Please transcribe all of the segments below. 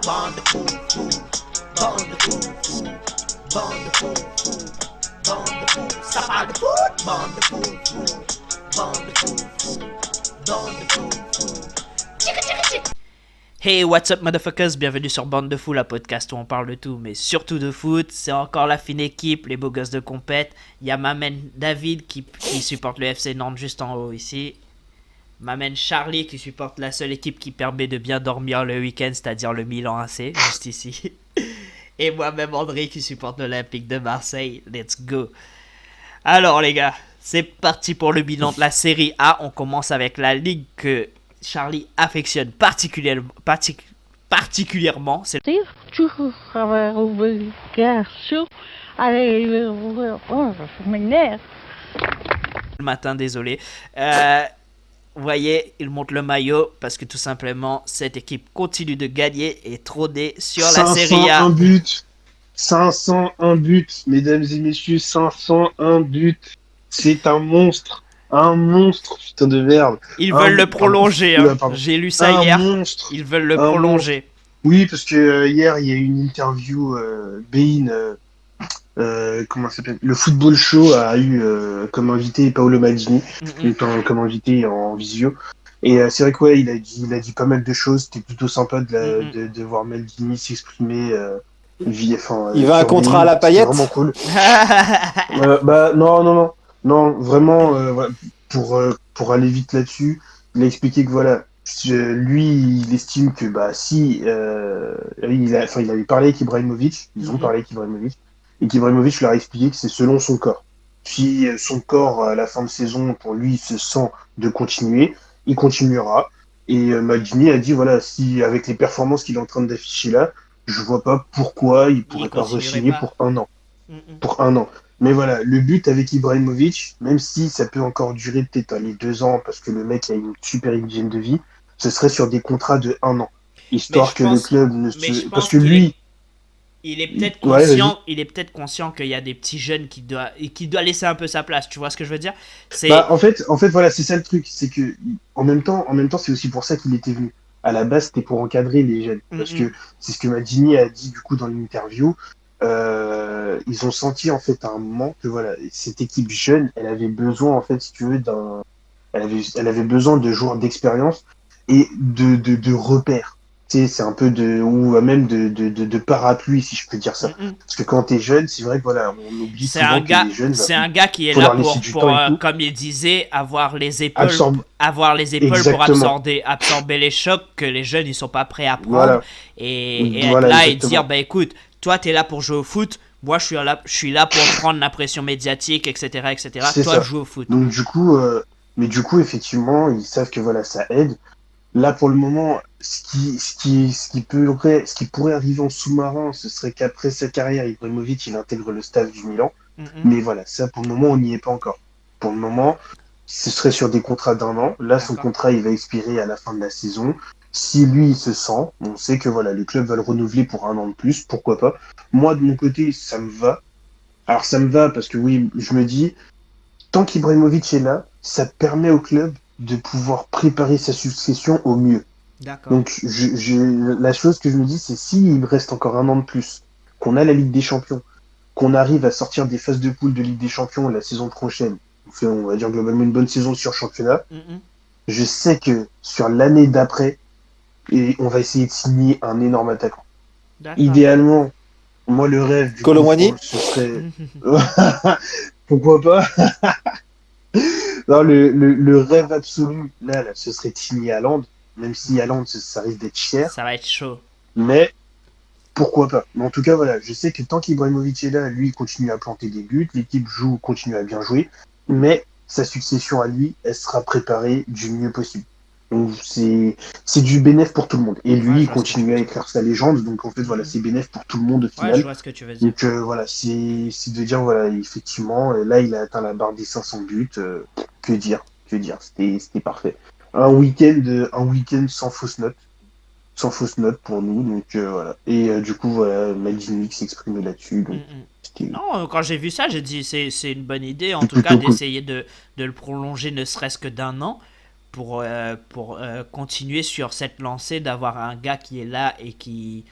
bande de fous, fous, bande de fous, fous, bande de fous, fous, bande de fous. Ça parle de foot, bande de fous, fous, bande de fous, fous, bande de fous, fous. Tchic, tchic, tchic. Hey, what's up motherfuckers, bienvenue sur Bande de Fous, la podcast où on parle de tout, mais surtout de foot. C'est encore la fine équipe, les beaux gosses de compète. Il y a ma main David qui supporte le FC Nantes juste en haut ici. Ma main Charlie qui supporte la seule équipe qui permet de bien dormir le week-end, c'est-à-dire le Milan AC, juste ici. Et moi-même André qui supporte l'Olympique de Marseille. Let's go. Alors les gars, c'est parti pour le bilan de la Série A. On commence avec la ligue que Charlie affectionne particulièrement. C'est le matin, désolé. Vous voyez, il monte le maillot parce que tout simplement, cette équipe continue de gagner et trôner sur la Serie A. 501 buts, 501 buts, mesdames et messieurs, 501 buts. C'est un monstre, putain de merde. Ils veulent le prolonger, hein. J'ai lu ça hier. Monstre. Ils veulent le prolonger. Oui, parce que hier, il y a eu une interview, Bein, comment ça s'appelle, le Football Show a eu comme invité Paolo Maldini, comme invité en visio. Et c'est vrai que ouais, il a dit pas mal de choses. C'était plutôt sympa de voir Maldini s'exprimer. Il va un contrat à la Payette. C'est vraiment cool. Non, vraiment, voilà, pour aller vite là-dessus, il a expliqué que voilà, lui, il estime que si il avait parlé avec Ibrahimovic, ils ont parlé avec Ibrahimovic, et qu'Ibrahimovic leur a expliqué que c'est selon son corps. Si son corps à la fin de saison, pour lui, il se sent de continuer, il continuera. Et Maldini a dit voilà, si avec les performances qu'il est en train d'afficher là, je vois pas pourquoi il pourrait pas re-signer pour un an. Pour un an. Mais voilà, le but avec Ibrahimovic, même si ça peut encore durer peut-être les 2 ans, parce que le mec a une super hygiène de vie, ce serait sur des contrats de 1 an. Histoire que le club ne se... Parce que lui... Il est peut-être conscient, il est peut-être conscient qu'il y a des petits jeunes qui doit laisser un peu sa place. Tu vois ce que je veux dire? En fait, voilà, c'est ça le truc, c'est que en même temps, c'est aussi pour ça qu'il était venu. À la base, c'était pour encadrer les jeunes, parce que c'est ce que Maldini a dit du coup dans l'interview. Ils ont senti en fait à un moment que voilà, cette équipe jeune, elle avait besoin en fait, si tu veux, elle avait besoin de joueurs d'expérience et de repères. Tu sais, c'est un peu ou même de parapluie, si je peux dire ça. Parce que quand t'es jeune, c'est vrai que voilà, on oublie souvent que les jeunes. C'est un gars qui est là pour comme il disait, avoir les épaules pour absorber les chocs que les jeunes ils sont pas prêts à prendre. Voilà. Et être là et dire écoute, toi t'es là pour jouer au foot, moi je suis là pour prendre la pression médiatique, etc. Toi joue au foot. Donc du coup effectivement ils savent que voilà, ça aide. Là pour le moment, ce qui pourrait arriver en sous-marin, ce serait qu'après sa carrière, Ibrahimovic il intègre le staff du Milan. Mais voilà, ça pour le moment on n'y est pas encore. Pour le moment, ce serait sur des contrats d'1 an. Là son contrat il va expirer à la fin de la saison. Si lui il se sent, on sait que voilà, le club va le renouveler pour 1 an de plus, pourquoi pas. Moi de mon côté, ça me va. Alors ça me va parce que oui, je me dis, tant qu'Ibrahimovic est là, ça permet au club de pouvoir préparer sa succession au mieux. D'accord. Donc la chose que je me dis, c'est s'il reste encore 1 an de plus, qu'on a la Ligue des Champions, qu'on arrive à sortir des phases de poule de Ligue des Champions la saison prochaine, on va dire globalement une bonne saison sur championnat, je sais que sur l'année d'après, on va essayer de signer un énorme attaquant. D'accord. Idéalement, moi le rêve du Colomboigny, ce serait... Pourquoi pas? Non, le rêve absolu, là, ce serait de signer Haaland, même si Haaland, ça risque d'être cher. Ça va être chaud. Mais pourquoi pas? Mais en tout cas, voilà, je sais que tant qu'Ibrahimovic est là, lui, il continue à planter des buts, l'équipe continue à bien jouer, mais sa succession à lui, elle sera préparée du mieux possible. Donc c'est du bénéf pour tout le monde. Et lui, il continue à écrire sa légende, donc en fait, voilà, c'est bénéf pour tout le monde au final. Ouais, je vois ce que tu veux dire. Donc voilà, c'est de dire, voilà, effectivement, là, il a atteint la barre des 500 buts. Que dire? C'était parfait. Un week-end sans fausse note pour nous. Donc voilà. Et du coup, voilà, Maldini s'exprime là-dessus. Donc, non, quand j'ai vu ça, j'ai dit c'est une bonne idée, en tout cas, d'essayer de le prolonger ne serait-ce que d'1 an. continuer sur cette lancée d'avoir un gars qui est là et qui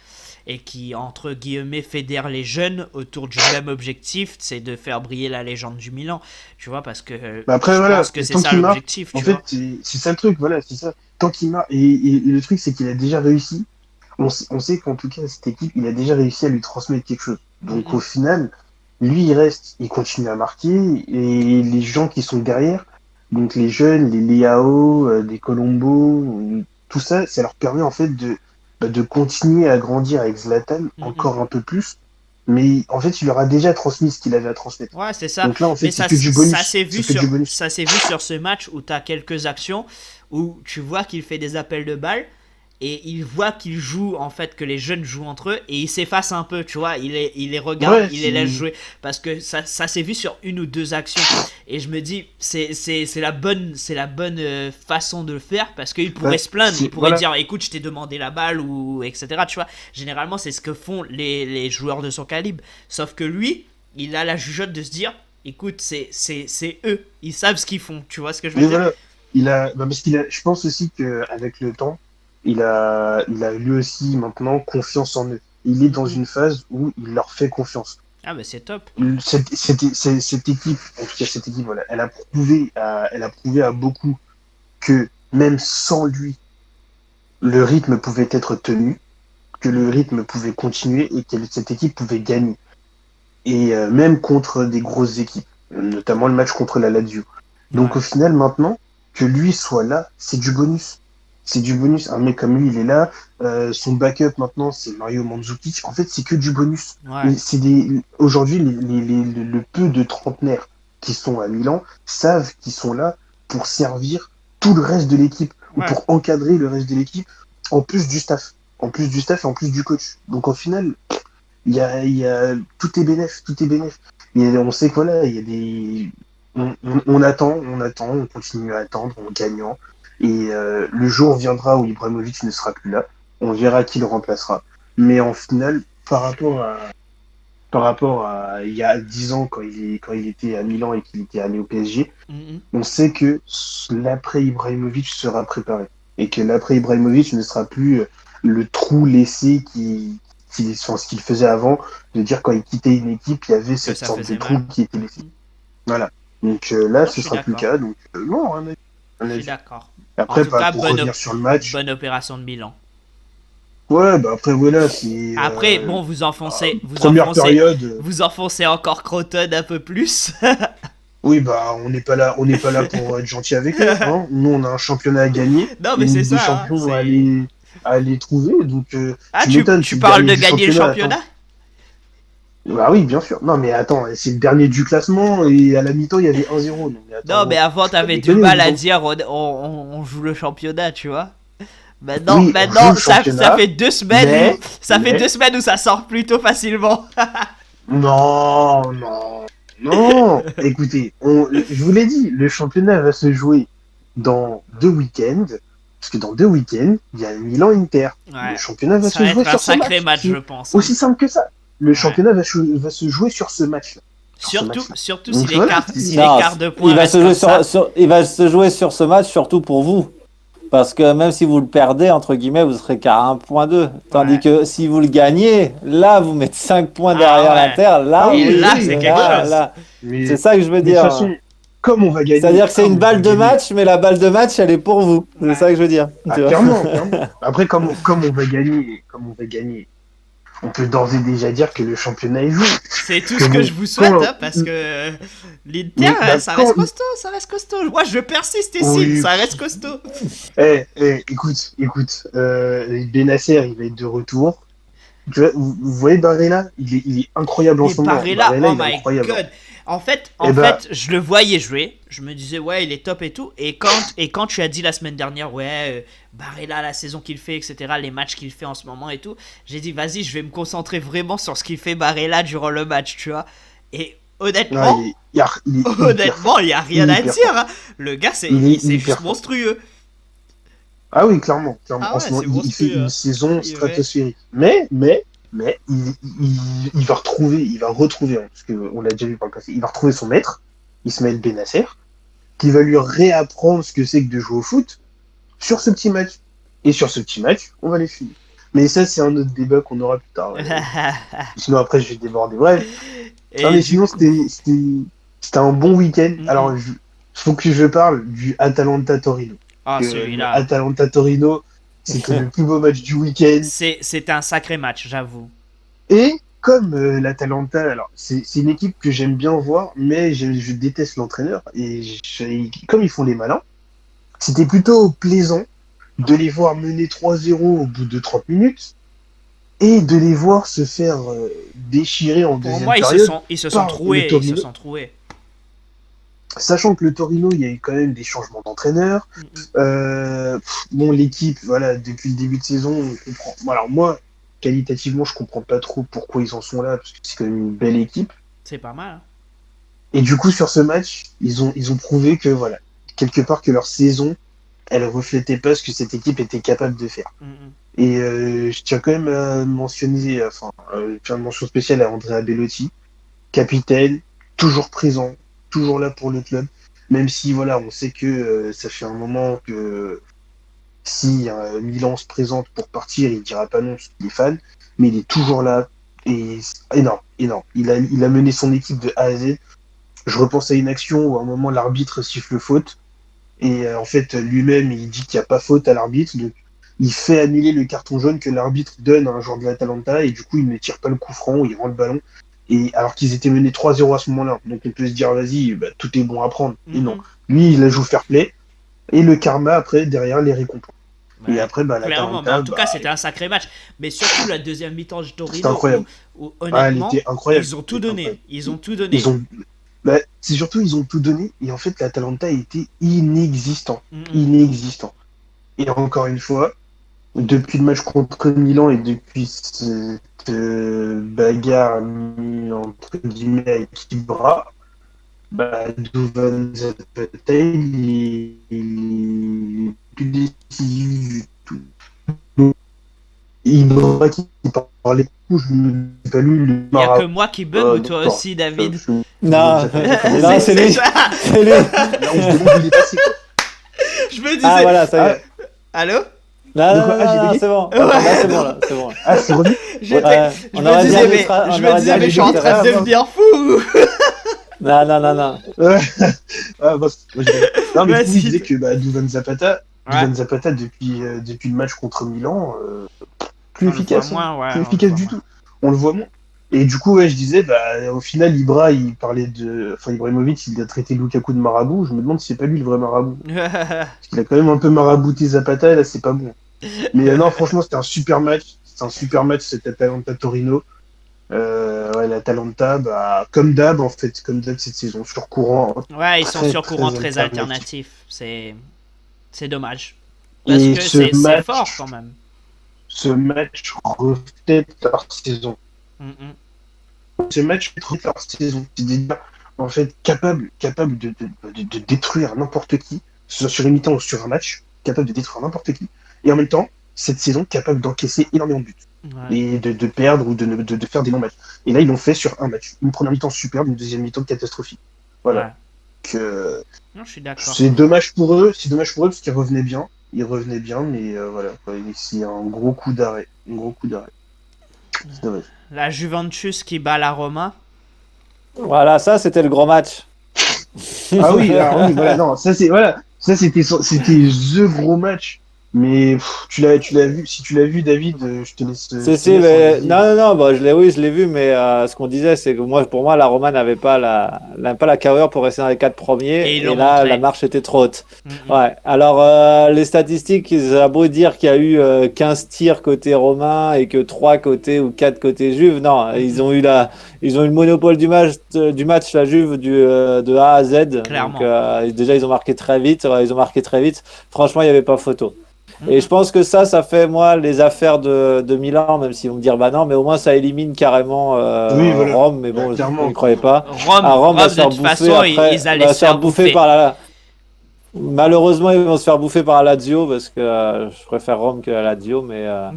entre guillemets fédère les jeunes autour du même objectif, c'est de faire briller la légende du Milan, tu vois, parce que après, je voilà, pense que c'est ça l'objectif, en tu fait, vois. c'est ça le truc, voilà, c'est ça. Tant qu'il marque, et le truc, c'est qu'il a déjà réussi. On sait qu'en tout cas, cette équipe, il a déjà réussi à lui transmettre quelque chose. Donc, au final, lui, il reste, il continue à marquer, et les gens qui sont derrière, donc les jeunes, les Leao, des Colombo, tout ça, ça leur permet en fait de continuer à grandir avec Zlatan encore un peu plus. Mais en fait, il leur a déjà transmis ce qu'il avait à transmettre. Ouais, c'est ça. Donc là, en fait, Mais c'est que du bonus. ça s'est vu C'est que du bonus. ça s'est vu sur ce match où tu as quelques actions où tu vois qu'il fait des appels de balles et il voit qu'il joue, en fait, que les jeunes jouent entre eux et il s'efface un peu, tu vois. Il les regarde, Ouais, il les laisse jouer parce que ça s'est vu sur une ou deux actions. Et je me dis, c'est la bonne façon de le faire parce qu'il pourrait se plaindre, il pourrait dire écoute, je t'ai demandé la balle ou etc. Tu vois, généralement, c'est ce que font les joueurs de son calibre. Sauf que lui, il a la jugeote de se dire écoute, c'est eux, ils savent ce qu'ils font, tu vois ce que je veux dire. Voilà, parce je pense aussi qu'avec le temps, il a lui aussi maintenant confiance en eux. Il est dans une phase où il leur fait confiance. Ah bah c'est top. Cette équipe, en tout cas cette équipe, voilà, elle a prouvé à beaucoup que même sans lui, le rythme pouvait être tenu, que le rythme pouvait continuer et que cette équipe pouvait gagner. Et même contre des grosses équipes, notamment le match contre la Lazio. Donc au final, maintenant, que lui soit là, c'est du bonus. C'est du bonus. Un mec comme lui, il est là. Son backup maintenant, c'est Mario Mandzukic. En fait, c'est que du bonus. Aujourd'hui, le peu de trentenaires qui sont à Milan savent qu'ils sont là pour servir tout le reste de l'équipe ou pour encadrer le reste de l'équipe, en plus du staff. En plus du staff et en plus du coach. Donc au final, il y a tout est bénef. Et on sait que voilà, il y a des on attend, on continue à attendre en gagnant. Et le jour viendra où Ibrahimovic ne sera plus là. On verra qui le remplacera. Mais en final, par rapport à il y a 10 ans quand il était à Milan et qu'il était allé au PSG, on sait que l'après Ibrahimovic sera préparé. Et que l'après Ibrahimovic ne sera plus le trou laissé ce qu'il faisait avant, de dire quand il quittait une équipe, il y avait cette sorte de trou qui était laissé. Voilà. Donc là, ce sera plus le cas. Donc non, je suis d'accord. Après, pour revenir sur le match. Bonne opération de Milan. Ouais, bah après voilà, c'est. Après, bon, vous enfoncez encore Crotone un peu plus. Oui, bah on n'est pas là pour être gentil avec eux. Hein. Nous, on a un championnat à gagner. Non, mais c'est ça. Des champions à aller trouver. Donc, tu parles de gagner le championnat? Bah oui, bien sûr. Non, mais attends, c'est le dernier du classement et à la mi-temps, il y avait 1-0. Non, mais avant, t'avais du mal à dire on joue le championnat, tu vois. Maintenant, ça fait 2 semaines. Fait 2 semaines où ça sort plutôt facilement. Non. Écoutez, je vous l'ai dit, le championnat va se jouer dans 2 week-ends. Parce que dans 2 week-ends, il y a Milan-Inter. Ouais. Le championnat va se jouer sur ce match. Un sacré match, je pense. Aussi simple que ça. Le championnat va se jouer sur ce match-là. Surtout si l'écart de points. Il va se jouer sur ce match, surtout pour vous. Parce que même si vous le perdez, entre guillemets, vous serez qu'à 1 point 2. Tandis que si vous le gagnez, là, vous mettez 5 points derrière l'Inter. Là, c'est quelque chose. C'est ça que je veux dire. De toute façon, comme on va gagner. C'est-à-dire que c'est une balle de match, mais la balle de match, elle est pour vous. C'est ça que je veux dire. Clairement. Après, comme on va gagner, on peut d'ores et déjà dire que le championnat est joué. C'est tout ce que je vous souhaite, parce que l'Inter, ça reste costaud. Moi, je persiste ici, ça reste costaud. Écoute, Benasser, il va être de retour. Vous voyez Barella, il est incroyable en ce moment. Barella, oh my god. En fait, je le voyais jouer. Je me disais, ouais, il est top et tout. Et quand tu as dit la semaine dernière, ouais, Barella, la saison qu'il fait, etc., les matchs qu'il fait en ce moment et tout, j'ai dit, vas-y, je vais me concentrer vraiment sur ce qu'il fait Barella durant le match, tu vois. Et honnêtement, il n'y a rien à dire. Hein. Le gars, c'est juste monstrueux. Ah oui, clairement. En ce moment, il fait une saison stratosphérique. Mais il va retrouver, parce qu'on l'a déjà vu par le passé, il va retrouver son maître, Ismaël Benasser, qui va lui réapprendre ce que c'est que de jouer au foot sur ce petit match. Et sur ce petit match, on va les finir. Mais ça, c'est un autre débat qu'on aura plus tard. Sinon, après, je vais déborder. Bref. Et Non, mais du sinon, coup- c'était un bon week-end. Mhm. Alors, faut que je parle du Atalanta-Torino. Ah, Que celui-là. Atalanta-Torino, c'était le plus beau match du week-end. C'est un sacré match, j'avoue. Et comme l'Atalanta, alors c'est une équipe que j'aime bien voir, mais je déteste l'entraîneur. Et comme ils font les malins, c'était plutôt plaisant de les voir mener 3-0 au bout de 30 minutes et de les voir se faire déchirer en Pour deuxième moi, période. ils se sont par troués. le Ils Torino. se sont troués. Sachant que le Torino, il y a eu quand même des changements d'entraîneur. Bon, l'équipe, voilà, depuis le début de saison, on comprend. Bon, alors moi, qualitativement, je comprends pas trop pourquoi ils en sont là, parce que c'est quand même une belle équipe. C'est pas mal. Hein. Et du coup, sur ce match, ils ont prouvé que, voilà, quelque part que leur saison, elle reflétait pas ce que cette équipe était capable de faire. Et je tiens quand même à mentionner, faire une mention spéciale à Andrea Bellotti, capitaine, toujours présent, toujours là pour le club, même si voilà, on sait que ça fait un moment que si Milan se présente pour partir, il dira pas non parce qu'il est fan, mais il est toujours là et énorme, énorme. Il a mené son équipe de A à Z. Je repense à une action où à un moment l'arbitre siffle faute et en fait lui-même il dit qu'il n'y a pas faute à l'arbitre, donc il fait annuler le carton jaune que l'arbitre donne à un joueur de l'Atalanta et du coup il ne tire pas le coup franc, il rend le ballon. Et alors qu'ils étaient menés 3-0 à ce moment-là, donc on peut se dire vas-y, bah, tout est bon à prendre. Et non, lui il a joué fair play et le karma après derrière les récompenses. Ouais, Et après bah clairement, mais l'Atalanta, en tout cas, c'était un sacré match. Mais surtout la deuxième mi-temps de c'était Torino, incroyable. où, Ah, elle honnêtement, était incroyable. ils ont tout C'était donné. incroyable. Ils ont tout donné. Ils ont, bah, c'est surtout ils ont tout donné et en fait l'Atalanta était inexistant, inexistant. Et encore une fois, depuis le match contre Milan et depuis cette bagarre entre guillemets avec Ibra, bah, Duvan Zapata, il est plus décisif du tout. Donc, Ibra qui parlait beaucoup, je ne sais pas lui, le Il n'y a que moi qui bug ou toi d'accord. aussi, David? Non, non, c'est lui. ça. C'est lui. Là, on se demande où il est passé. Quoi. Je me disais. Ah voilà, ça y est. Allô? Non, De non, quoi non, Ah, j'ai non, bugué c'est bon. Ouais. Là, c'est bon, là, c'est bon. Ah, c'est revenu J'étais- Ouais, je on me aurait dit disais, un mais, extra- je on me aurait disais, dit mais je suis en un train de extra- devenir fou. Non, non, non, non. Ouais. Ah, bah, moi, non, mais du coup, Vas-y. il disait que bah, Duvan Zapata, Ouais. depuis le match contre Milan, plus On le efficace. voit moins, ouais, Plus on le efficace voit du moins. tout. On le voit moins. Et du coup, ouais, je disais, bah, au final, Ibra, il parlait de. Enfin, Ibrahimovic, il a traité Lukaku de marabout. Je me demande si c'est pas lui le vrai marabout. Parce qu'il a quand même un peu marabouté Zapata, et là, c'est pas bon. Mais non, franchement, c'était un super match. C'était un super match, cet Atalanta-Torino. Ouais, l'Atalanta, bah, comme d'hab, en fait, comme d'hab cette saison, sur courant. Ouais, ils sont Très, sur courant très très alternatif. alternatif. C'est dommage. Parce Et que ce c'est match- fort quand même. Ce match reflète leur saison. Ce match reflète leur saison. C'est-à-dire, en fait, capable de détruire n'importe qui, que ce soit sur une mi-temps ou sur un match, capable de détruire n'importe qui. Et en même temps, cette saison, capable d'encaisser énormément de buts. Ouais. Et de perdre ou de faire des non-matchs. Et là, ils l'ont fait sur un match. Une première mi-temps superbe, une deuxième mi-temps catastrophique. Voilà. Ouais. Que Non, je suis d'accord. c'est dommage pour eux parce qu'ils revenaient bien. Ils revenaient bien, mais voilà. Quoi. C'est un gros coup d'arrêt. Un gros coup d'arrêt. C'est dommage. La Juventus qui bat la Roma. Voilà, ça, c'était le gros match. Ah oui, alors oui, voilà, non, ça c'est voilà, ça c'était the gros match. Mais tu l'as vu, si tu l'as vu, David, je te laisse. je te Si, laisse en mais avis. non, non, non, bah, je l'ai vu, mais ce qu'on disait, c'est que pour moi, la Roma n'avait pas la carrure pour rester dans les 4 premiers, Et ils et l'ont là, montré. la marche était trop haute. Mhm. Ouais. Alors, les statistiques, ils ont beau dire qu'il y a eu 15 tirs côté romain et que 3 côté ou 4 côté Juve. Non, ils ont eu le monopole du match, la Juve, de A à Z. Clairement. Donc, déjà, ils ont marqué très vite. Franchement, il n'y avait pas photo. Et je pense que ça fait, moi, les affaires de Milan, même s'ils vont me dire, bah non, mais au moins ça élimine carrément Oui, voilà. Rome, mais bon, Ouais, clairement. je ne croyais pas. Rome, Ah, Rome va de se faire toute bouffer façon, après, ils allaient va se faire bouffer. par la... Malheureusement, ils vont se faire bouffer par la Lazio, parce que je préfère Rome que la Lazio, mais Donc, à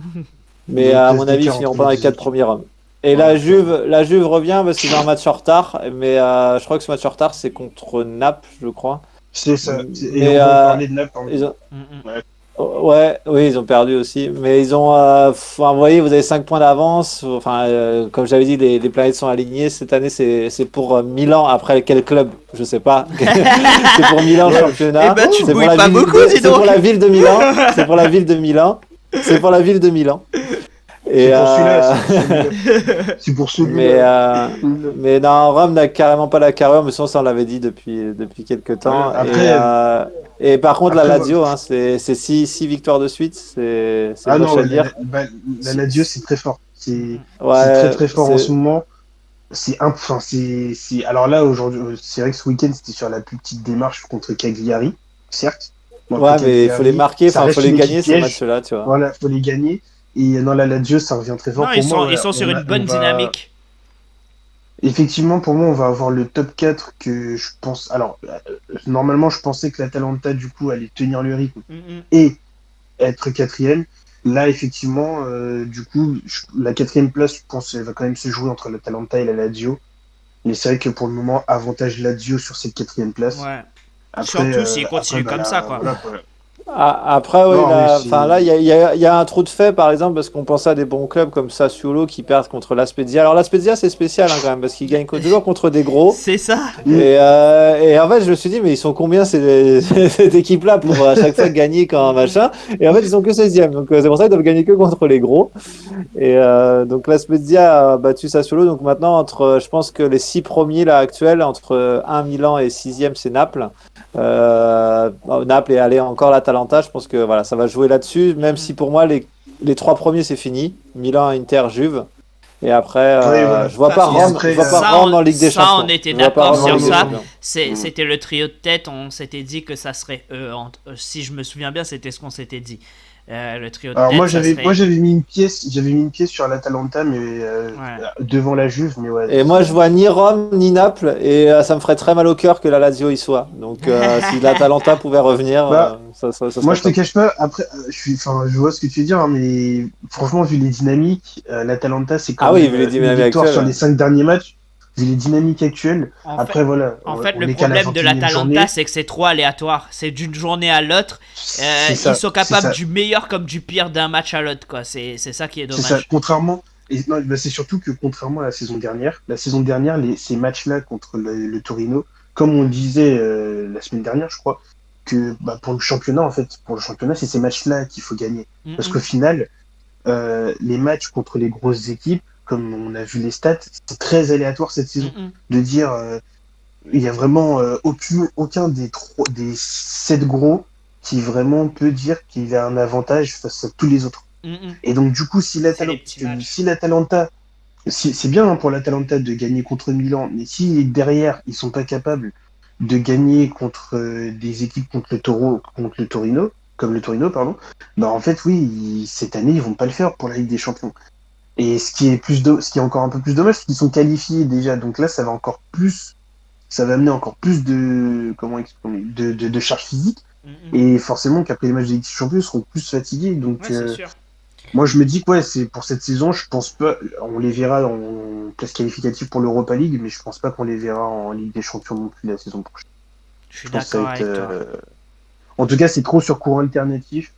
qu'est-ce mon que avis, ils t'as finiront entre pas dans les les 4 deux premiers Rome. Et la Juve revient parce qu'ils ont un match en retard, mais je crois que ce match en retard, c'est contre Naples, je crois. C'est ça. Et Mais, on va parler de Naples. ils ont- Mm, mm. Ouais. Ouais, oui, ils ont perdu aussi. Mais ils ont. Enfin, vous voyez, vous avez 5 points d'avance. Enfin, comme j'avais dit, les planètes sont alignées. Cette année, c'est pour Milan. Après, quel club? Je sais pas. C'est pour Milan Ouais. championnat. Eh ben, tu te C'est pour bouilles la pas ville beaucoup, de- dis C'est pour donc. la ville de Milan. C'est pour la ville de Milan. C'est pour la ville de Milan. Et, C'est pour celui-là. C'est pour mais, celui-là. mais non, Rome n'a carrément pas la carrure, mais ça on l'avait dit depuis quelques temps. Ouais, après- Et par contre, la après, Lazio, hein, c'est 6 victoires de suite, c'est Ah moche non, à dire. la Lazio, c'est très fort. C'est Ouais, très fort en c'est ce moment. Enfin, alors là, aujourd'hui, c'est vrai que ce week-end, c'était sur la plus petite démarche contre Cagliari, certes. Bon, après, ouais, mais il faut les Cagliari, marquer, ça enfin, il reste faut les une gagner équipe ces piège. matchs-là, tu vois. Voilà, faut les gagner. Et dans la Lazio, ça revient très fort. Non, Pour moi, ils sont sur une bonne dynamique. Effectivement, pour moi, on va avoir le top 4 que je pense. Alors, normalement, je pensais que l'Atalanta, du coup, allait tenir le rythme Mm, mm. et être quatrième. Là, effectivement, du coup, la quatrième place, je pense, elle va quand même se jouer entre l'Atalanta et la Lazio. Mais c'est vrai que pour le moment, avantage Lazio sur cette quatrième place. Ouais. Après, Surtout s'ils continuent après, comme ça, quoi. voilà, quoi. Après, oui, Non, mais enfin, là, il y a un trou de fait, par exemple, parce qu'on pensait à des bons clubs comme Sassuolo qui perdent contre l'Aspezia. Alors, l'Aspezia, c'est spécial hein, quand même, parce qu'ils gagnent toujours contre des gros. C'est ça. Et en fait, je me suis dit, mais ils sont combien cette équipe-là pour à chaque fois gagner quand machin? Et en fait, ils sont que 16e. Donc, c'est pour ça qu'ils doivent gagner que contre les gros. Et donc, la Spezia a battu Sassuolo. Donc, maintenant, je pense que les 6 premiers là actuels, entre 1 Milan et 6e, c'est Naples. Naples et aller encore l'Atalanta. Je pense que voilà, ça va jouer là-dessus. Même si pour moi, les 3 premiers, c'est fini. Milan, Inter, Juve. Et après, Oui, voilà. je vois pas Parce que Rome, je vois pas ça, Rome en Ligue des ça, Champions. on était Je vois pas d'accord Rome en sur Ligue des ça. Champions. C'était le trio de tête. On s'était dit que ça serait. Si je me souviens bien, c'était ce qu'on s'était dit. Le trio de Alors tête. moi, ça serait- j'avais mis une pièce sur l'Atalanta, mais devant la Juve, mais ouais. Et moi, je vois ni Rome ni Naples, et ça me ferait très mal au cœur que la Lazio y soit. Donc, si l'Atalanta pouvait revenir, Bah, ça Moi, serait je te top. cache pas. Après, je vois ce que tu veux dire, hein, mais franchement, vu les dynamiques, l'Atalanta, c'est quand Ah oui, même vu les une dynamiques victoire sur actuelles. les 5 derniers matchs. Vu les dynamiques actuelles. En Après, fait- voilà. En on- fait, on le est qu'à la problème de 21e journée. l'Atalanta, c'est que c'est trop aléatoire. C'est d'une journée à l'autre. C'est ça, Ils sont c'est capables ça. du meilleur comme du pire d'un match à l'autre, quoi. C'est ça qui est C'est ça. dommage. Contrairement. Non, bah, c'est surtout que contrairement à la saison dernière, ces matchs-là contre le Torino, comme on le disait la semaine dernière, je crois, que bah, pour le championnat, en fait, c'est ces matchs-là qu'il faut gagner. Mm, Parce mm. qu'au final, les matchs contre les grosses équipes, comme on a vu les stats, c'est très aléatoire cette saison. Mm, mm. De dire, il y a vraiment aucun des 7 gros qui vraiment peut dire qu'il a un avantage face à tous les autres. Mm, mm. Et donc, du coup, si les petits matchs. l'Atalanta, c'est bien hein, pour l'Atalanta de gagner contre Milan, mais si derrière, ils sont pas capables de gagner contre des équipes contre le Torino, comme le Torino, pardon, bah en fait, oui, cette année, ils vont pas le faire pour la Ligue des Champions. Et ce qui est encore un peu plus dommage, c'est qu'ils sont qualifiés déjà. Donc là, ça va amener encore plus comment exprimer, de charge physique. Mm, mm. Et forcément qu'après les matchs de Ligue des Champions, ils seront plus fatigués. Donc, Ouais, c'est sûr. moi, je me dis que ouais, c'est pour cette saison, je pense pas. On les verra en place qualificative pour l'Europa League, mais je pense pas qu'on les verra en Ligue des Champions non plus la saison prochaine. Je suis Je pense que ça d'accord va avec être, toi. En tout cas, c'est trop sur courant alternatif.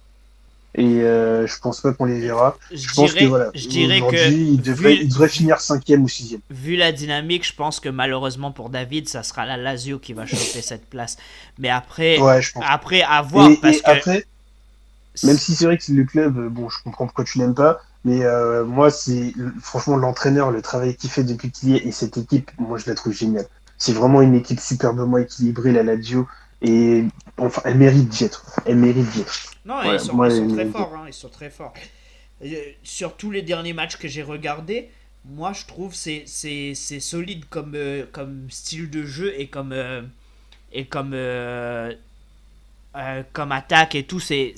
Et je pense pas qu'on les verra. Je pense que voilà, je dirais que aujourd'hui, il devrait finir 5e ou 6e. vu la dynamique, je pense que malheureusement pour David, ça sera la Lazio qui va choper cette place. Mais après, Ouais, je pense. après à voir parce Et que après, même si c'est vrai que le club, bon, je comprends pourquoi tu l'aimes pas, mais moi, franchement l'entraîneur, le travail qu'il fait depuis qu'il y est, et cette équipe, moi, je la trouve géniale. C'est vraiment une équipe superbement équilibrée, la Lazio, et enfin, elle mérite d'y être. Elle mérite d'y être. non, Voilà, ils sont très forts, hein, ils sont très forts. Sur tous les derniers matchs que j'ai regardés, moi je trouve c'est solide comme style de jeu et comme attaque et tout, c'est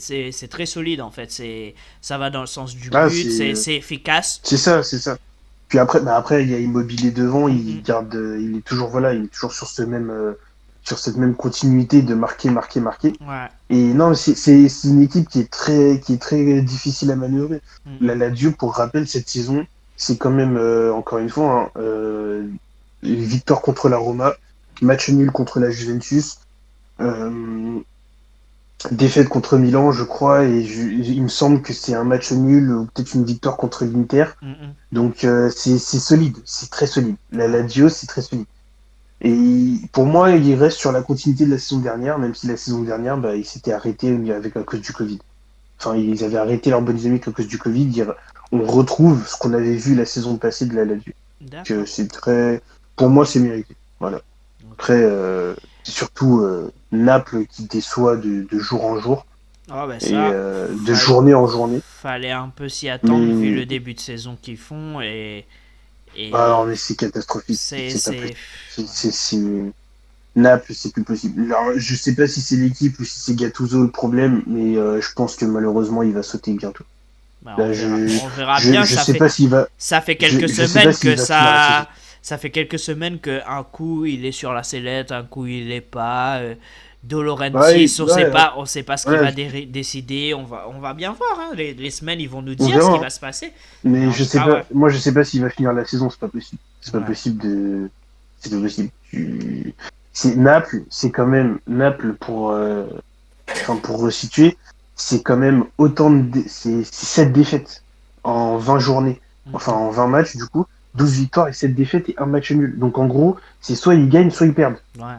très solide en fait. Ça va dans le sens du Ah, but, c'est efficace. C'est ça, c'est ça. Puis après, il y a Immobilier devant, il Mhm. garde, il est toujours, voilà, il est toujours sur sur cette même continuité de marquer. Ouais. Et non, c'est une équipe qui est très difficile à manœuvrer. Mhm. La Lazio, pour rappel, cette saison, c'est quand même, encore une fois, hein, une victoire contre la Roma, match nul contre la Juventus, Euh, Défaite contre Milan, je crois, et il me semble que c'est un match nul ou peut-être une victoire contre l'Inter. Mhm. Donc c'est solide, c'est très solide. La Ouais. Lazio, c'est très solide. Et pour moi, il reste sur la continuité de la saison dernière, même si la saison dernière, bah, ils s'étaient arrêtés avec à cause du Covid. Enfin, ils avaient arrêté leur bonne dynamique à cause du Covid. On retrouve ce qu'on avait vu la saison passée de la Lazio. Que D'accord. c'est très, pour moi, c'est mérité. Voilà. Ok. Après, c'est surtout Naples qui déçoit de jour en jour Ah bah et ça, de journée en journée. fallait un peu s'y attendre vu Mais le début de saison qu'ils font ah non, et mais c'est catastrophique. c'est C'est pas c'est possible. Naples, c'est plus possible. Alors, je sais pas si c'est l'équipe ou si c'est Gattuso le problème, mais je pense que malheureusement, il va sauter bientôt. bah, Là, on verra bien. je sais pas s'il va, Ça fait quelques je sais pas semaines s'il que va finir la saison. ça fait quelques semaines que un coup il est sur la sellette, un coup il l'est pas. De Laurentiis, Ouais, ouais, on sait pas ce qu'il ouais, va décider. On va bien voir. Hein. Les semaines ils vont nous on dire ce verra, qui hein. va se passer. Mais Mais en je tout sais cas ouais. pas, moi, je sais pas s'il va finir la saison, c'est pas possible. C'est pas Ouais. possible c'est pas possible. C'est Naples, c'est quand même, Naples pour resituer, c'est quand même c'est 7 défaites en 20 journées. Enfin, Mhm. en 20 matchs, du coup, 12 victoires et 7 défaites et un match nul. Donc, en gros, c'est soit ils gagnent, soit ils perdent. Ouais.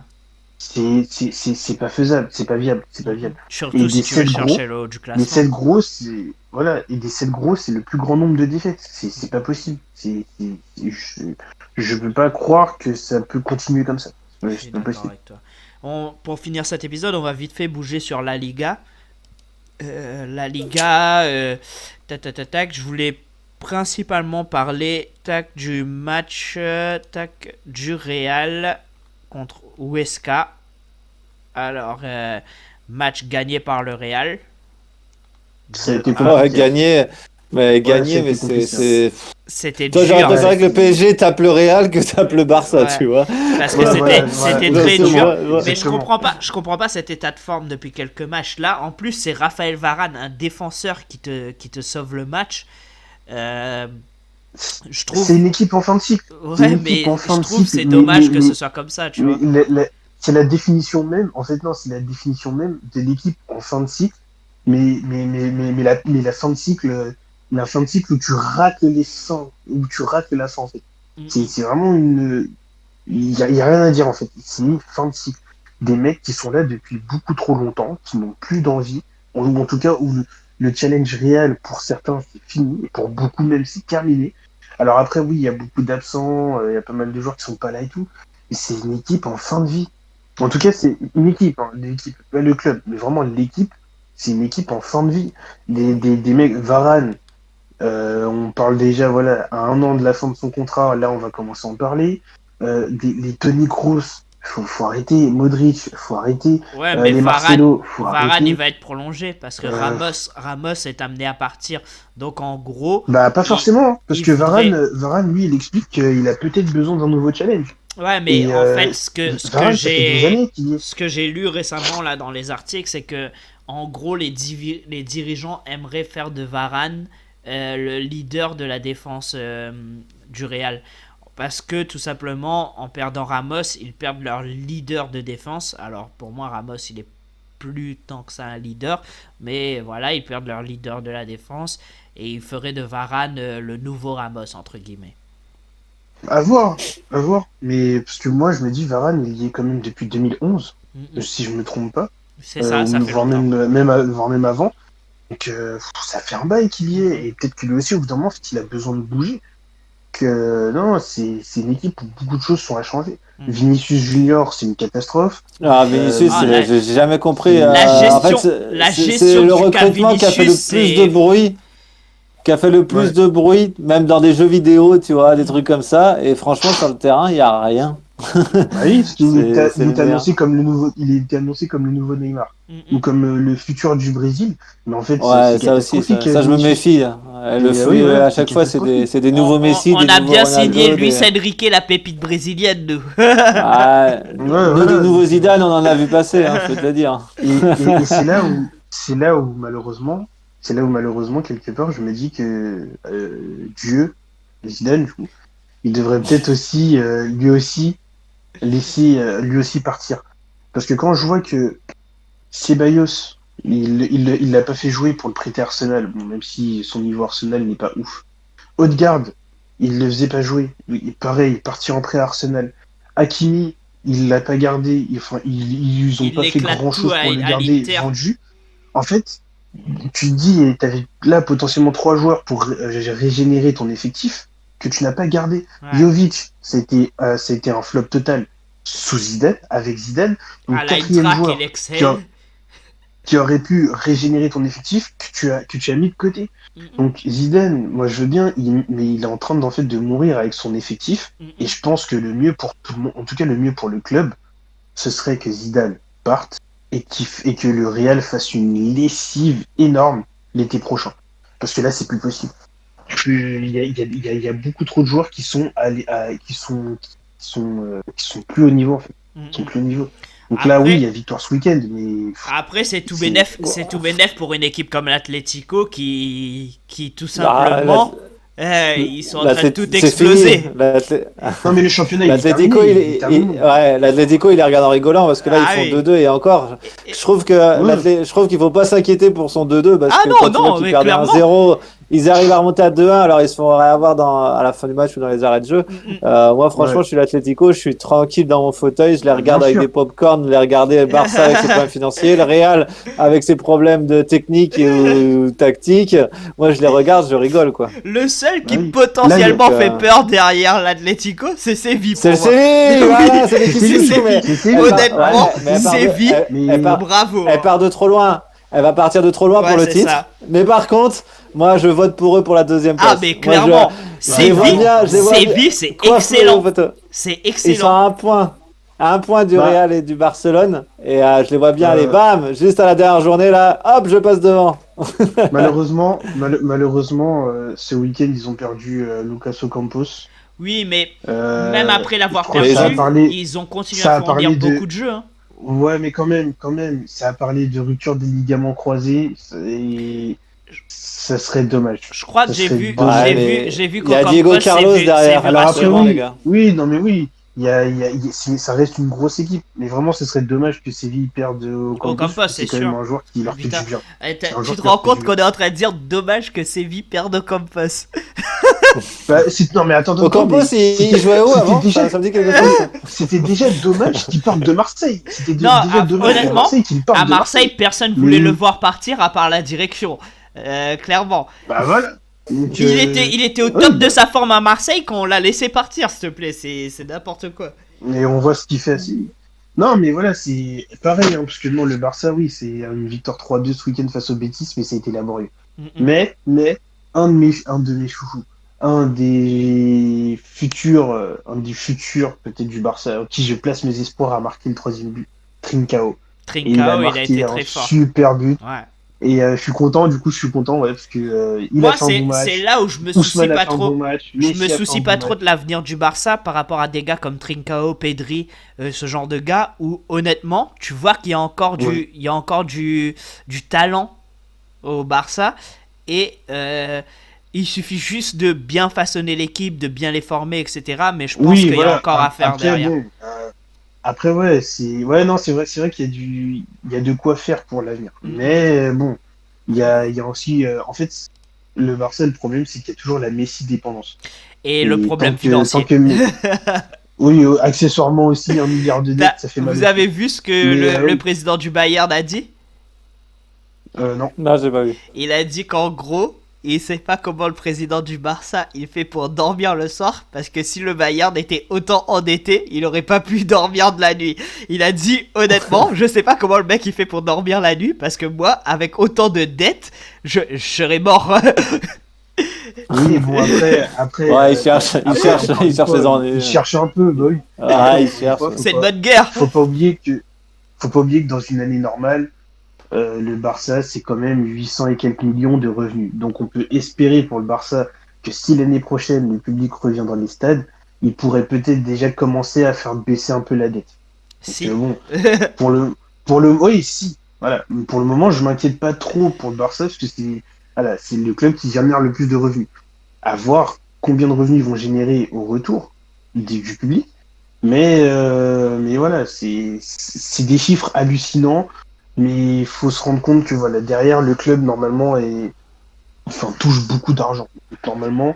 C'est pas faisable, c'est pas viable, c'est pas Mhm. viable. Et Surtout si des tu veux 7 gros, chercher le haut du les classement. 7 gros, c'est, voilà, et des 7 gros, c'est le plus grand nombre de défaites. C'est pas possible. Je peux pas croire que ça peut continuer comme ça. Je Ouais, suis c'est pas d'accord possible. avec toi. Pour finir cet épisode, on va vite fait bouger sur la Liga. La Liga, tac, tac, tac, tac, je voulais principalement parler tac, du match tac, du Real contre Huesca. Alors, match gagné par le Real. Ça a deux été un. Ouais, compliqué, hein. Ouais, ça a mais été compliqué, hein. C'était Toi, j'aurais dur. Ouais, préféré que le PSG tape le Real que tape le Barça, Ouais. tu vois. Parce que ouais, voilà, voilà, c'était Donc, très c'est- dur. Mais exactement. je comprends pas cet état de forme depuis quelques matchs là. En plus, c'est Raphaël Varane, un défenseur qui te sauve le match. Euh, je trouve, C'est une équipe en fin de cycle. C'est ouais, une équipe en mais fin je de trouve cycle, c'est dommage que ce soit comme ça, tu vois. c'est la définition même, en fait, non, c'est la définition même de l'équipe en fin de cycle, mais la fin de cycle, la fin de cycle où tu rates les fins, où tu rates la fin, en fait. Mm, mm. C'est vraiment il y a rien à dire, en fait. C'est une fin de cycle. Des mecs qui sont là depuis beaucoup trop longtemps, qui n'ont plus d'envie, ou en tout cas, où le challenge réel, pour certains, c'est fini, et pour beaucoup même, c'est terminé. Alors après, oui, il y a beaucoup d'absents, il y a pas mal de joueurs qui sont pas là et tout, mais c'est une équipe en fin de vie. En tout cas, c'est une équipe, hein, l'équipe, pas le club, mais vraiment l'équipe, c'est une équipe en fin de vie. Des mecs, Varane, on parle déjà, voilà, à 1 an de la fin de son contrat, là, on va commencer à en parler. Les Toni Kroos, faut arrêter. Modric, faut arrêter. Ouais, mais Les Marcelo, faut Varane, il arrêter. va être prolongé parce que Euh, Ramos est amené à partir. Donc en gros, Bah, pas il, forcément, hein, parce il que voudrait. Varane, lui, il explique qu'il a peut-être besoin d'un nouveau challenge. Ouais, mais Et en fait, Varane, ça fait des années qu'il y est. ce que j'ai lu récemment là dans les articles, c'est que en gros les dirigeants aimeraient faire de Varane le leader de la défense du Real. Parce que tout simplement, en perdant Ramos, ils perdent leur leader de défense. Alors pour moi, Ramos, il est plus tant que ça un leader. Mais voilà, ils perdent leur leader de la défense. Et ils feraient de Varane le nouveau Ramos, entre guillemets. À voir, à voir. Mais parce que moi, je me dis, Varane, il y est quand même depuis 2011, Mm, mm. si je me trompe pas, C'est ça, ça fait voire longtemps. voire même avant. Donc, ça fait un bail qu'il y est. Mhm. Et peut-être que lui aussi, au bout d'un moment, il a besoin de bouger. Que non, c'est une équipe où beaucoup de choses sont à changer. Mhm. Vinicius Junior, c'est une catastrophe. Ah, Vinicius, Ah, j'ai jamais compris. la En fait, gestion, la c'est gestion le du cas recrutement qui a fait le Vinicius, plus de c'est. bruit, qui a fait le plus Ouais. de bruit, même dans des jeux vidéo, tu vois, des trucs comme ça. Et franchement, sur le terrain, il y a rien. Bah oui, parce qu'il C'est il le était néant. annoncé comme le nouveau, il était annoncé comme le nouveau Neymar ou Mhm. comme le futur du Brésil. Mais en fait, c'est Ouais, ça aussi, catastrophique, ça je me Vinicius. méfie. Hein. Et oui, voilà, À c'est chaque fois, catastrophique. c'est des nouveaux Messi, On des a nouveaux bien signé Ronaldo, Luis des. Enrique, la pépite brésilienne, nous. Ah, Ouais, nous, des voilà. nouveaux Zidane, on en a vu passer, hein, faut te le dire. Et c'est là où malheureusement quelque part, je me dis que Dieu, Zidane, du coup, il devrait peut-être aussi lui aussi laisser lui aussi partir. Parce que quand je vois que Ceballos, il l'a pas fait jouer pour le prêter Arsenal, bon, même si son niveau Arsenal n'est pas ouf. Odegaard, il le faisait pas jouer. Pareil, parti rentrer à Arsenal. Hakimi, il l'a pas gardé. Enfin, ils ont Il pas fait éclate grand chose tout pour le à garder l'Inter. vendu. En fait, tu te dis, t'avais là potentiellement 3 joueurs pour régénérer ton effectif que tu n'as pas gardé. Ouais. Jovic, c'était un flop total sous Zidane, avec Zidane. Donc, À quatrième l'Eintracht, joueur il qui, excelle. qui aurait pu régénérer ton effectif que tu as mis de côté. Donc Zidane, moi je veux bien, mais il est en train de mourir avec son effectif. Et je pense que le mieux pour tout le monde, en tout cas le mieux pour le club, ce serait que Zidane parte et que le Real fasse une lessive énorme l'été prochain. Parce que là, c'est plus possible. Il y a beaucoup trop de joueurs qui sont plus haut niveau en fait. Qui sont plus haut niveau. Donc là, Après- oui, il y a victoire ce week-end, mais Après, c'est tout C'est- bénef pour une équipe comme l'Atlético qui tout simplement, ils sont en train de tout C'est exploser. fini. non, mais le championnat il est L'Atlético, terminé, il est terminé. l'Atlético, il les regarde en rigolant parce que là, Ah ils font oui. 2-2 et encore. Je trouve qu'il faut pas s'inquiéter pour son 2-2 parce Ah que non, quand tu vois non, qu'ils mais perdent clairement. 1-0, ils arrivent à remonter à 2-1, alors ils se font réavoir à la fin du match ou dans les arrêts de jeu. Moi, franchement, Ouais. je suis l'Atlético, je suis tranquille dans mon fauteuil, je les regarde Bien avec sûr. des pop-corn, je les regarde le Barça avec ses problèmes financiers, le Real avec ses problèmes de technique ou tactique. Moi, je les regarde, je rigole, quoi. Le seul qui Oui. potentiellement Là, il y a- fait peur derrière l'Atlético, c'est Séville C'est pour le moi. Séville, voilà, c'est l'équipe C'est du Séville, chou, mais c'est Séville. Honnêtement, mais elle part de- Séville, elle part- bravo. Elle part de trop loin. Elle va partir de trop loin Ouais, pour le c'est titre. ça. Mais par contre, moi, je vote pour eux pour la deuxième place. Ah mais Moi, clairement, je les vois bien, je les vois bien. Séville, c'est coiffés, excellent. poteau. C'est Ils sont excellent. à un point du Bah. Real et du Barcelone. Et je les vois bien aller, Euh. bam, juste à la dernière journée, là, hop, je passe devant. Malheureusement, ce week-end, ils ont perdu Lucas Ocampos. Oui, mais Euh, même après l'avoir je crois que ça a perdu, parlé- ils ont continué ça à a fournir parlé de- beaucoup de jeux. Hein. Ouais, mais quand même, ça a parlé de rupture des ligaments croisés et ça serait dommage. Je crois que Ça serait dommage. Ouais, j'ai mais vu il y a qu'Ocampos Diego s'est Carlos vu- derrière. s'est vu Alors après, rassurant, rassurant. les gars. oui, non, mais oui, ça reste une grosse équipe. Mais vraiment, ce serait dommage que Séville perde Ocampos. Ocampos, c'est quand sûr. même un joueur qui leur fait Putain. du bien. Eh, C'est un tu joueur te qui rends leur fait compte du qu'on est en train de dire dommage que Séville perde Ocampos. Bah, non, mais attends, Ocampos, mais il jouait où c'était avant déjà- ça me dit quelque chose. C'était déjà dommage qu'il parte de Marseille. C'était Non, déjà dommage pour honnêtement, Marseille qu'il parte À de Marseille, personne voulait Mais- le voir partir à part la direction. Clairement. Bah voilà. Donc, Il était au oui, top de bah- sa forme à Marseille quand on l'a laissé partir, s'il te plaît. C'est n'importe quoi. Et on voit ce qu'il fait à Séville. Non, mais voilà, c'est pareil, hein, parce que non, le Barça, oui, c'est une victoire 3-2 ce week-end face au Betis, mais ça a été laborieux. Mais, un de mes chouchous, un des futurs peut-être du Barça, qui je place mes espoirs à marquer le 3e but, Trincao. Et il a Trincao, il a marqué été un très fort. super but. Ouais. Et je suis content, ouais, parce que il Moi, a fait un bon match. c'est là où je me soucie Ousmane a pas fait un trop. bon match. Je Messi me a fait soucie un pas bon trop match. de l'avenir du Barça par rapport à des gars comme Trincao, Pedri, ce genre de gars où honnêtement, tu vois qu'il y a encore Ouais. il y a encore du talent au Barça et il suffit juste de bien façonner l'équipe, de bien les former, etc. Mais je pense qu'il y a encore à faire Après, derrière. bon, après, ouais, non, c'est vrai qu'il il y a de quoi faire pour l'avenir. Mais bon, il y a aussi, en fait, le Barça, le problème, c'est qu'il y a toujours la Messi dépendance. Et le problème tant financier. oui, accessoirement aussi, 1 milliard de dettes, ça fait mal. Vous avez vu ce que Mais, le oui. président du Bayern a dit? Non. Non, j'ai pas vu. Il a dit qu'en gros, il sait pas comment le président du Barça il fait pour dormir le soir, parce que si le Bayern était autant endetté, il aurait pas pu dormir de la nuit. Il a dit honnêtement, je sais pas comment le mec il fait pour dormir la nuit, parce que moi, avec autant de dettes, je serais mort. Oui, bon, après. Ouais, il cherche encore les une fois, ennuis. Il cherche un peu, bah oui. Ah, il cherche. C'est une bonne guerre. Faut pas oublier que dans une année normale, le Barça, c'est quand même 800 et quelques millions de revenus. Donc on peut espérer pour le Barça que si l'année prochaine le public revient dans les stades, il pourrait peut-être déjà commencer à faire baisser un peu la dette. Si. Donc, bon, oui, si. Voilà. Pour le moment, je m'inquiète pas trop pour le Barça parce que c'est le club qui génère le plus de revenus. À voir combien de revenus ils vont générer au retour du public. Mais voilà, c'est des chiffres hallucinants, mais il faut se rendre compte que voilà, derrière le club normalement touche beaucoup d'argent. Donc, normalement,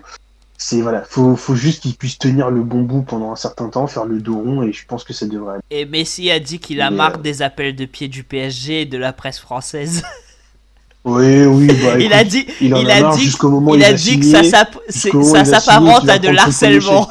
voilà, faut juste qu'il puisse tenir le bon bout pendant un certain temps, faire le dos rond, et je pense que ça devrait aller. Et Messi a dit qu'il a Mais, marre des appels de pied du PSG et de la presse française. Oui, bah Il écoute, a dit, il en il a a marre dit, jusqu'au moment où il il a va dit que signer, ça jusqu'au moment où il va signer, s'apparente qu'il va à de prendre son premier l'harcèlement.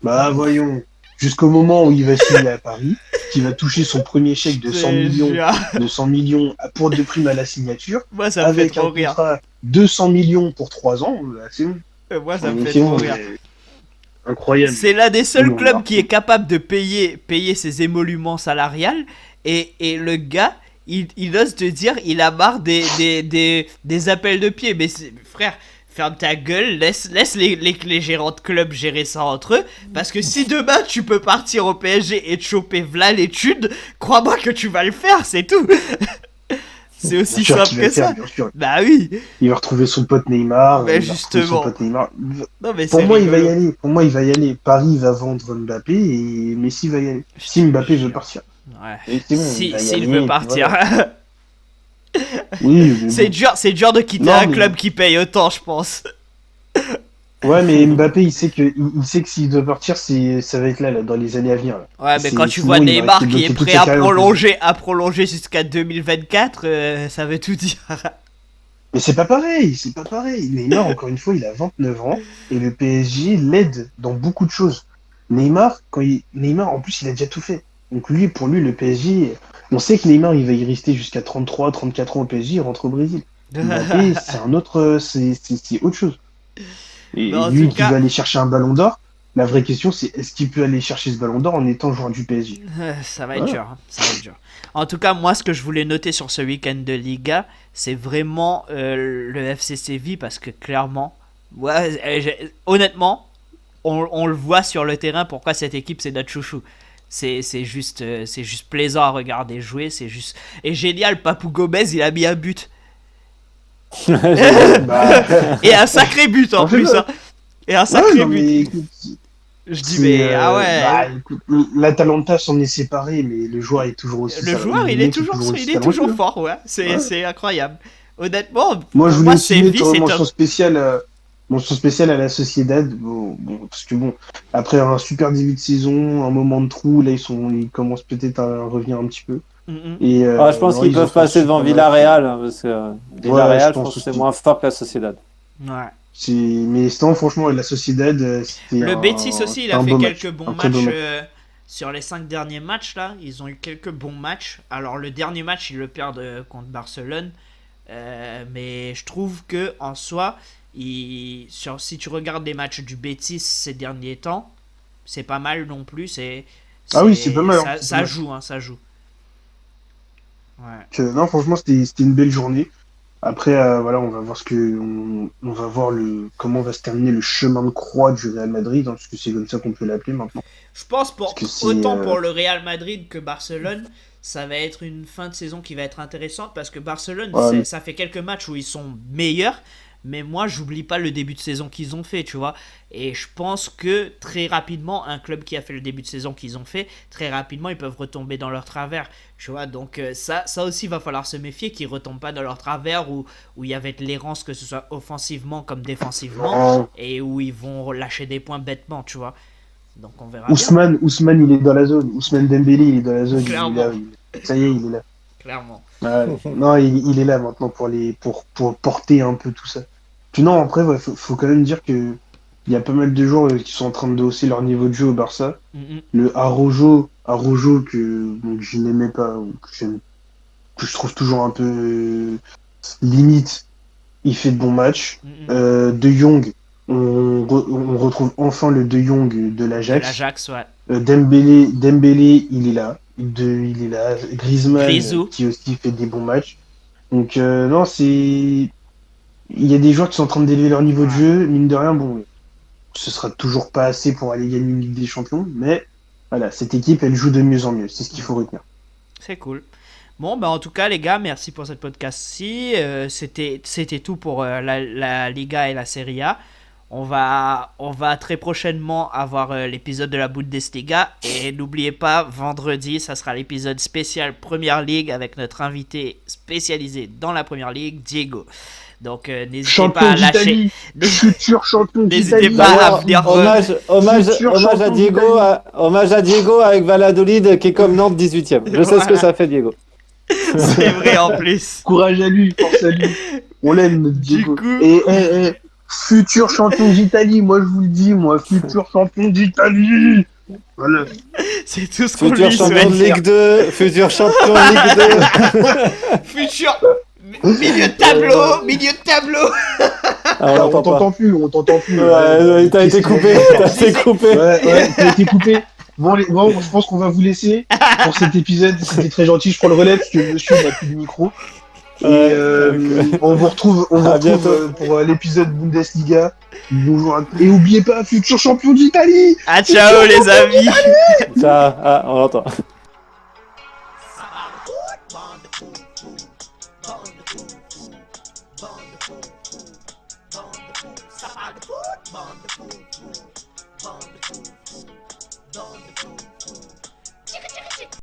Bah voyons, jusqu'au moment où il va signer à Paris, qui va toucher son premier chèque Je te jure. de 100 millions de prime à la signature, Moi, ça me fait avec un trop rire. contrat 200 millions pour 3 ans, bah, c'est bon. Moi, ça me Mais fait c'est trop bon, rire. mais incroyable. C'est l'un des seuls Non, clubs non. qui est capable de payer ses émoluments salariales. Et le gars, il ose te dire, il a marre des appels de pied. Mais frère, ferme ta gueule, laisse les gérants de club gérer ça entre eux. Parce que si demain tu peux partir au PSG et te choper v'là l'étude, crois-moi que tu vas le faire, c'est tout. C'est aussi Bien sûr simple qu'il va que le faire, ça. bien sûr. Bah oui. Il va retrouver son pote Neymar. Mais il va retrouver son justement. pote Neymar. Non mais Pour c'est moi, il va y rigolo. aller. Pour moi, il va y aller. Paris va vendre Mbappé et Messi va y aller. Je Si te Mbappé veut jure. partir. Ouais. Et c'est bon, il va y S'il aller, veut et puis partir. voilà. Oui, mais C'est bon. dur de quitter Non, un mais- club qui paye autant, je pense. Ouais, mais Mbappé, il sait que s'il doit partir, ça va être là, dans les années à venir. Là. Ouais, mais quand tu Sinon, vois il va Neymar rester qui est bloqué toute prêt sa à carrière au PSG. prolonger jusqu'à 2024, ça veut tout dire. Mais c'est pas pareil, c'est pas pareil. Neymar, encore une fois, il a 29 ans et le PSG l'aide dans beaucoup de choses. Neymar, Neymar, en plus, il a déjà tout fait. Donc pour lui, le PSG, on sait que Neymar, il va y rester jusqu'à 33, 34 ans au PSG, il rentre au Brésil. Mbappé, c'est un autre, c'est autre chose. Et Mais en lui tout qui veut cas, aller chercher un ballon d'or, la vraie question, c'est est-ce qu'il peut aller chercher ce ballon d'or en étant joueur du PSG? ça va être Voilà. dur, hein, ça va être dur. En tout cas, moi, ce que je voulais noter sur ce week-end de Liga, c'est vraiment le FC Séville parce que clairement, ouais, honnêtement, on le voit sur le terrain pourquoi cette équipe c'est notre chouchou. C'est juste plaisant à regarder jouer, c'est juste et génial. Papou Gomez, il a mis un but Bah, et un sacré but en En fait, plus. ouais. Hein. Et un ouais, sacré non, but. mais écoute, Je dis mais ah ouais. bah, écoute, l'Atalanta s'en est séparé, mais le joueur est toujours aussi Le joueur, le il mec est toujours talentueux. fort, ouais. C'est incroyable. Honnêtement, Moi, je pour voulais aussi Séville, mettre c'est top. mention spéciale à la Sociedad, parce que bon, après un super début de saison, un moment de trou, là ils commencent peut-être à revenir un petit peu. Mhm. Et Je pense non, qu'ils ils ont peuvent fait un passer devant super match. Villarreal, hein, parce que Villarreal, je je pense pense que c'est aussi. moins fort que la Sociedad. Ouais. Mais sinon, franchement, la Sociedad, Le Betis aussi, il a un fait beau quelques match, bons un très beau matchs match. sur les 5 derniers matchs là. Ils ont eu quelques bons matchs. Alors le dernier match, ils le perdent contre Barcelone. Mais je trouve que en soi, si tu regardes les matchs du Betis ces derniers temps, c'est pas mal non plus. Ah oui, c'est pas mal, hein, Ça, c'est ça pas mal. joue, hein, ça joue. Ouais. Non, franchement, c'était une belle journée. Après, voilà, on va voir on va voir comment va se terminer le chemin de croix du Real Madrid, hein, parce que c'est comme ça qu'on peut l'appeler maintenant. Je pense Parce que c'est, autant pour le Real Madrid que Barcelone, ça va être une fin de saison qui va être intéressante parce que Barcelone, Ouais. ça fait quelques matchs où ils sont meilleurs, mais moi j'oublie pas le début de saison qu'ils ont fait, tu vois. Et je pense que très rapidement, un club qui a fait le début de saison qu'ils ont fait, très rapidement ils peuvent retomber dans leur travers, tu vois. Donc ça aussi va falloir se méfier qu'ils retombent pas dans leur travers où il y avait de l'errance, que ce soit offensivement comme défensivement, Oh, et où ils vont lâcher des points bêtement, tu vois. Donc on verra bien. Ousmane, il est dans la zone. Ousmane Dembélé, il est dans la zone. Clairement. Ça y est, il est là. Clairement. Ouais. Non, il est là maintenant pour porter un peu tout ça. Puis non, après, ouais, faut quand même dire que il y a pas mal de joueurs qui sont en train de hausser leur niveau de jeu au Barça. Mhm. Le Araujo que je n'aimais pas, ou que je trouve toujours un peu limite, il fait de bons matchs. Mhm. De Jong, on retrouve enfin le De Jong de De l'Ajax. l'Ajax, ouais. Dembélé, il est là. Il est là. Griezmann, Grisou. qui aussi fait des bons matchs. Donc, non, il y a des joueurs qui sont en train d'élever leur niveau de Ouais. jeu. Mine de rien, bon, ce sera toujours pas assez pour aller gagner une Ligue des Champions. Mais voilà, cette équipe, elle joue de mieux en mieux. C'est ce qu'il faut retenir. C'est cool. Bon, bah en tout cas, les gars, merci pour cette podcast-ci. C'était tout pour la Liga et la Serie A. On va très prochainement avoir l'épisode de la Bundesliga. Et n'oubliez pas, vendredi, ça sera l'épisode spécial Première Ligue avec notre invité spécialisé dans la Première Ligue, Diego. Donc n'hésitez pas à lâcher. Futur champion N'hésitez d'Italie. pas à venir. Hommage à Diego avec Valladolid qui est comme Nantes 18ème. Je sais ce que ça fait, Diego. C'est vrai en plus. Courage à lui, force à lui. On l'aime, notre Diego. Du coup... Et futur champion d'Italie, moi je vous le dis, futur champion d'Italie. Voilà. C'est tout ce qu'on Futur lui champion souhaite. de Ligue 2. Futur champion de Ligue 2. Futur milieu de tableau. Ah, on on l'entend pas. t'entend plus. Ouais, t'as été coupé. Ouais, t'as été coupé. Bon, je pense qu'on va vous laisser pour cet épisode. C'était très gentil. Je prends le relais parce que monsieur n'a plus de micro. Et on vous retrouve bientôt. pour l'épisode Bundesliga. Bonjour et n'oubliez pas, futur champion d'Italie. Ah ciao les amis. Ça, on l'entend. Ça parle de foot, bande de fous, bande de fous, bande de fous, bande de fous. Ça parle de foot, bande de fous.